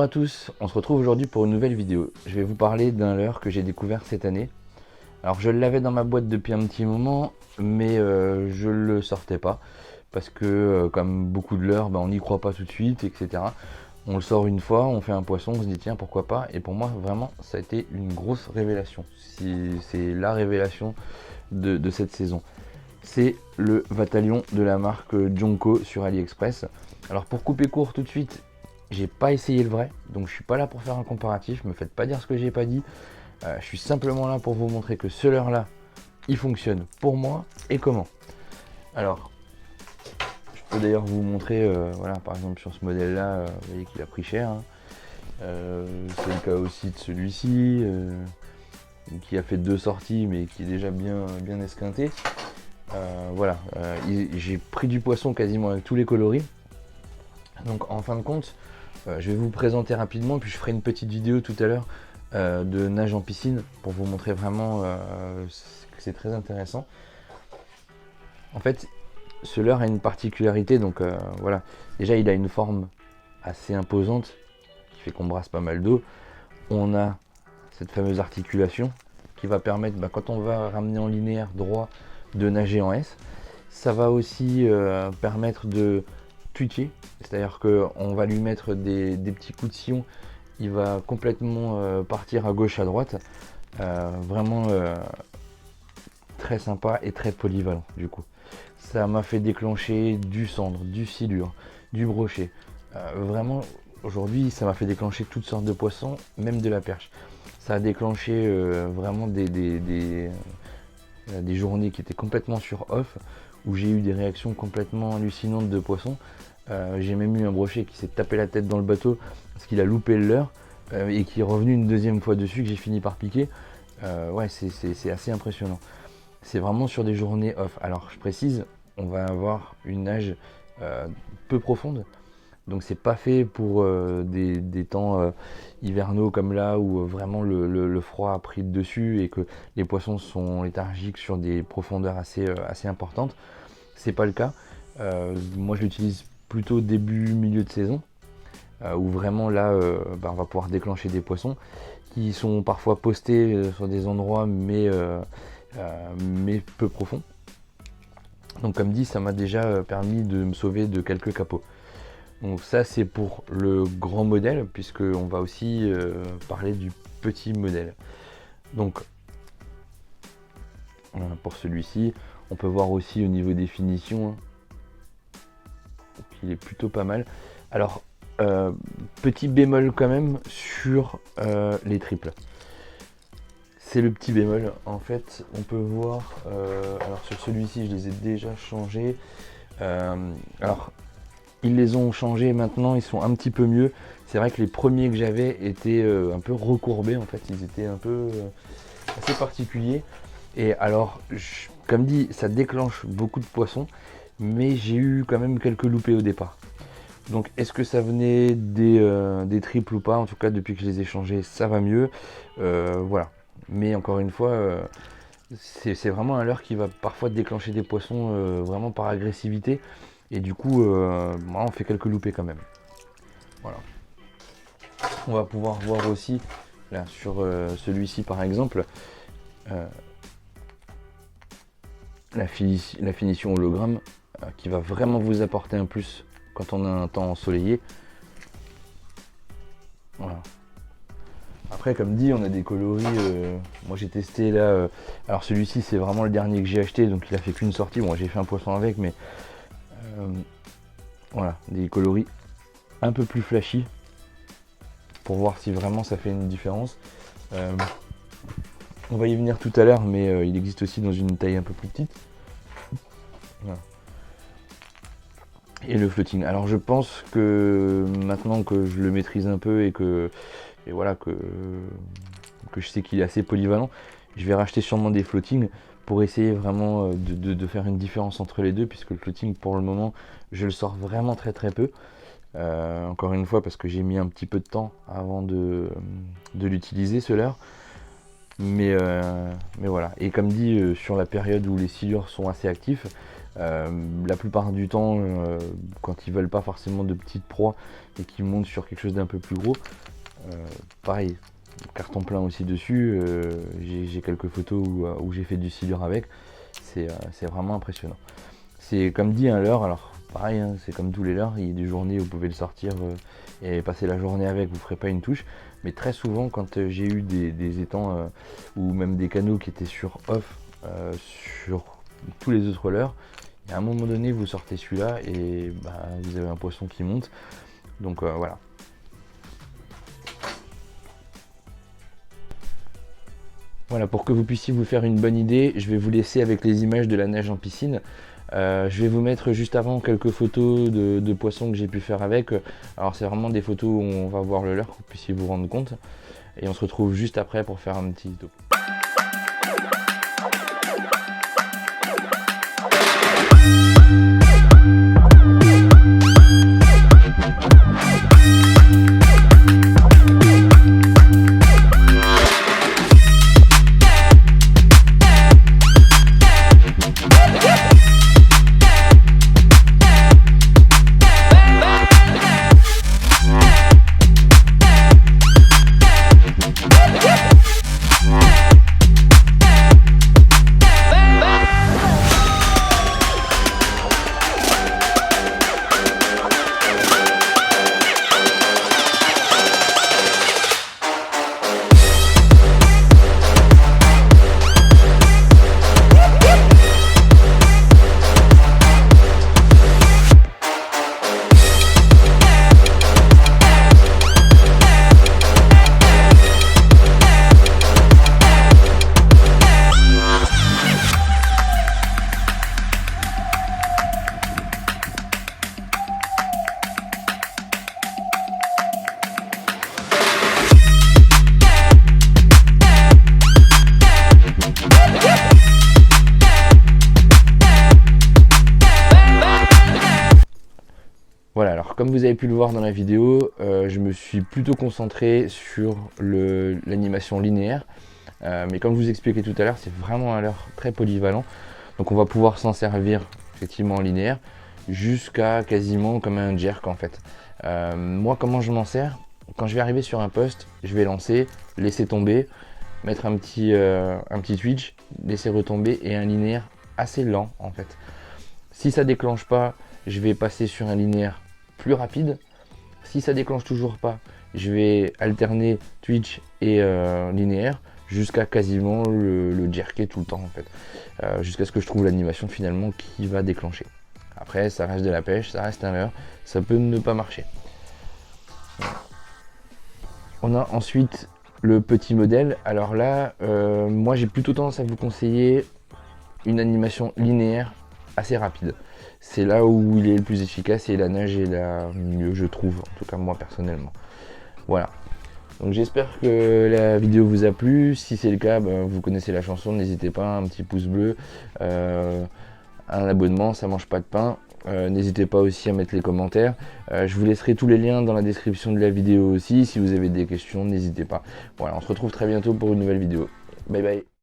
à tous, on se retrouve aujourd'hui pour une nouvelle vidéo. Je vais vous parler d'un leurre que j'ai découvert cette année. Alors je l'avais dans ma boîte depuis un petit moment, mais je ne le sortais pas. Parce que comme beaucoup de leurres, on n'y croit pas tout de suite, etc. On le sort une fois, on fait un poisson, on se dit tiens pourquoi pas. Et pour moi vraiment ça a été une grosse révélation. C'est la révélation de cette saison. C'est le Vatalion de la marque Jonko sur AliExpress. Alors pour couper court tout de suite, j'ai pas essayé le vrai, donc je suis pas là pour faire un comparatif, me faites pas dire ce que j'ai pas dit. Je suis simplement là pour vous montrer que ce leurre là, il fonctionne pour moi et comment. Alors, je peux d'ailleurs vous montrer, voilà, par exemple sur ce modèle là, vous voyez qu'il a pris cher. Hein. C'est le cas aussi de celui-ci, qui a fait 2 sorties mais qui est déjà bien esquinté. Voilà, j'ai pris du poisson quasiment avec tous les coloris. Donc en fin de compte, je vais vous présenter rapidement, puis je ferai une petite vidéo tout à l'heure de nage en piscine pour vous montrer vraiment que c'est très intéressant. En fait, ce leurre a une particularité, donc voilà. Déjà, il a une forme assez imposante qui fait qu'on brasse pas mal d'eau. On a cette fameuse articulation qui va permettre, quand on va ramener en linéaire droit, de nager en S. Ça va aussi permettre de tweaker, c'est-à-dire qu'on va lui mettre des petits coups de sillon, il va complètement partir à gauche, à droite. Vraiment très sympa et très polyvalent du coup. Ça m'a fait déclencher du cendre, du silure, du brochet. Vraiment, aujourd'hui, ça m'a fait déclencher toutes sortes de poissons, même de la perche. Ça a déclenché vraiment des journées qui étaient complètement sur off, où j'ai eu des réactions complètement hallucinantes de poissons. J'ai même eu un brochet qui s'est tapé la tête dans le bateau parce qu'il a loupé le leurre et qui est revenu une deuxième fois dessus, que j'ai fini par piquer. Ouais, c'est assez impressionnant. C'est vraiment sur des journées off. Alors je précise, on va avoir une nage peu profonde. Donc c'est pas fait pour des temps hivernaux comme là où vraiment le froid a pris le dessus et que les poissons sont léthargiques sur des profondeurs assez importantes. C'est pas le cas. Moi je l'utilise plutôt début milieu de saison où vraiment là on va pouvoir déclencher des poissons qui sont parfois postés sur des endroits mais peu profonds. Donc comme dit, ça m'a déjà permis de me sauver de quelques capots. Donc ça c'est pour le grand modèle, puisque on va aussi parler du petit modèle. Donc pour celui-ci, on peut voir aussi au niveau des finitions qu'il est plutôt pas mal. Alors petit bémol quand même sur les triples. C'est le petit bémol. En fait, on peut voir. Alors sur celui-ci, je les ai déjà changés. Alors ils les ont changés maintenant, ils sont un petit peu mieux. C'est vrai que les premiers que j'avais étaient un peu recourbés, en fait, ils étaient un peu assez particuliers. Et alors, comme dit, ça déclenche beaucoup de poissons, mais j'ai eu quand même quelques loupés au départ. Donc est-ce que ça venait des triples ou pas? En tout cas, depuis que je les ai changés, ça va mieux. Voilà. Mais encore une fois, c'est vraiment un leurre qui va parfois déclencher des poissons vraiment par agressivité. Et du coup, on fait quelques loupés quand même. Voilà. On va pouvoir voir aussi, là, sur celui-ci par exemple, la finition hologramme qui va vraiment vous apporter un plus quand on a un temps ensoleillé. Voilà. Après, comme dit, on a des coloris. Moi, j'ai testé là. Alors, celui-ci, c'est vraiment le dernier que j'ai acheté, donc il a fait qu'une sortie. Bon, j'ai fait un poisson avec, mais voilà, des coloris un peu plus flashy pour voir si vraiment ça fait une différence. On va y venir tout à l'heure, mais il existe aussi dans une taille un peu plus petite. Voilà. Et le floating. Alors je pense que maintenant que je le maîtrise un peu et voilà que je sais qu'il est assez polyvalent, je vais racheter sûrement des floatings pour essayer vraiment de faire une différence entre les deux, puisque le floating pour le moment je le sors vraiment très peu. Encore une fois parce que j'ai mis un petit peu de temps avant de l'utiliser ce leurre. Mais voilà, et comme dit, sur la période où les silures sont assez actifs, La plupart du temps, quand ils veulent pas forcément de petites proies et qu'ils montent sur quelque chose d'un peu plus gros, pareil, carton plein aussi dessus. J'ai quelques photos où j'ai fait du silure avec. C'est vraiment impressionnant. C'est comme dit un leurre, alors pareil, hein, c'est comme tous les leurres, il y a des journées où vous pouvez le sortir et passer la journée avec, vous ne ferez pas une touche. Mais très souvent, quand j'ai eu des étangs ou même des canaux qui étaient sur off, sur tous les autres leurres, à un moment donné, vous sortez celui-là et vous avez un poisson qui monte. Donc voilà. Voilà, pour que vous puissiez vous faire une bonne idée, je vais vous laisser avec les images de la nage en piscine. Je vais vous mettre juste avant quelques photos de poissons que j'ai pu faire avec. Alors c'est vraiment des photos où on va voir le leurre, que vous puissiez vous rendre compte. Et on se retrouve juste après pour faire un petit topo. Voilà, alors comme vous avez pu le voir dans la vidéo, je me suis plutôt concentré sur l'animation linéaire. Mais comme je vous expliquais tout à l'heure, c'est vraiment un leurre très polyvalent. Donc on va pouvoir s'en servir effectivement en linéaire jusqu'à quasiment comme un jerk en fait. Moi comment je m'en sers? Quand je vais arriver sur un poste, je vais lancer, laisser tomber, mettre un petit twitch, laisser retomber et un linéaire assez lent en fait. Si ça déclenche pas, je vais passer sur un linéaire plus rapide. Si ça déclenche toujours pas, je vais alterner Twitch et linéaire jusqu'à quasiment le jerker tout le temps en fait, jusqu'à ce que je trouve l'animation finalement qui va déclencher. Après ça reste de la pêche, ça reste un leurre, ça peut ne pas marcher. Voilà. On a ensuite le petit modèle. Alors là, moi j'ai plutôt tendance à vous conseiller une animation linéaire assez rapide. C'est là où il est le plus efficace et la nage est la mieux, je trouve, en tout cas moi personnellement. Voilà. Donc j'espère que la vidéo vous a plu. Si c'est le cas, vous connaissez la chanson, n'hésitez pas, un petit pouce bleu, un abonnement, ça mange pas de pain. N'hésitez pas aussi à mettre les commentaires. Je vous laisserai tous les liens dans la description de la vidéo aussi. Si vous avez des questions, n'hésitez pas. Voilà, on se retrouve très bientôt pour une nouvelle vidéo. Bye bye.